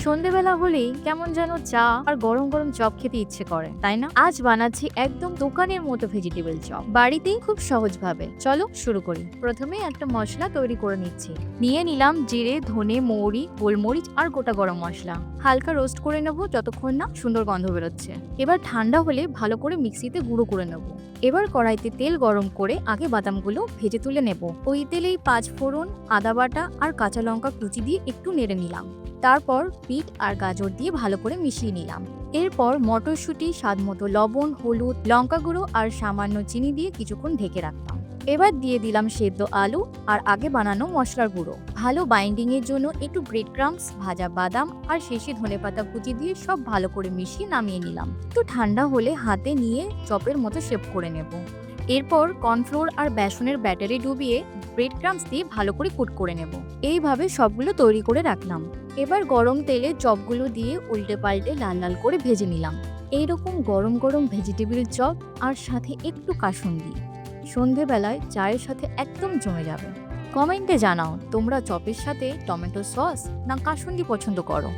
সন্ধেবেলা হলেই কেমন যেন চা আর গরম গরম চপ খেতে ইচ্ছে করে, তাই না? আজ বানাচ্ছি একদম দোকানের মতো ভেজিটেবল চপ, বাড়িতেই খুব সহজভাবে। চলো শুরু করি। প্রথমে একটা মশলা তৈরি করে নিচ্ছি। নিয়ে নিলাম জিরে, ধনে, মৌরি, গোলমরিচ আর গোটা গরম মশলা। হালকা রোস্ট করে নেব যতক্ষণ না সুন্দর গন্ধ বেরোচ্ছে। এবার ঠান্ডা হলে ভালো করে মিক্সিতে গুঁড়ো করে নেব। এবার কড়াইতে তেল গরম করে আগে বাদামগুলো ভেজে তুলে নেব। ওই তেলেই 5 ফোড়ন, আদা বাটা আর কাঁচা লঙ্কা কুচি দিয়ে একটু নেড়ে নিলাম। তারপর বিট আর গাজর দিয়ে ভালো করে মিশিয়ে নিলাম। এরপর মটরশুঁটি, স্বাদ মতো লবণ, হলুদ, লঙ্কা গুঁড়ো আর সামান্য চিনি দিয়ে কিছুক্ষণ ঢেকে রাখলাম। এবার দিয়ে দিলাম সেদ্ধ আলু আর আগে বানানো মশলার গুঁড়ো। ভালো বাইন্ডিং এর জন্য একটু ব্রেড ক্রাম্বস, ভাজা বাদাম আর শেষে ধনেপাতা কুচি দিয়ে সব ভালো করে মিশিয়ে নামিয়ে নিলাম। একটু ঠান্ডা হলে হাতে নিয়ে চপের মতো শেপ করে নেব। এরপর কর্নফ্লোর আর বেসনের ব্যাটারে ডুবিয়ে ব্রেড ক্রাম্বস দিয়ে ভালো করে কুট করে নেব। এইভাবে সবগুলো তৈরি করে রাখলাম। এবার গরম তেলে চপগুলো দিয়ে উল্টে পাল্টে লাল লাল করে ভেজে নিলাম। এইরকম গরম গরম ভেজিটেবল চপ আর সাথে একটু কাসুন্দি সন্ধেবেলায় চায়ের সাথে একদম জমে যাবে। কমেন্টে জানাও তোমরা চপের সাথে টমেটো সস না কাসুন্দি পছন্দ করো।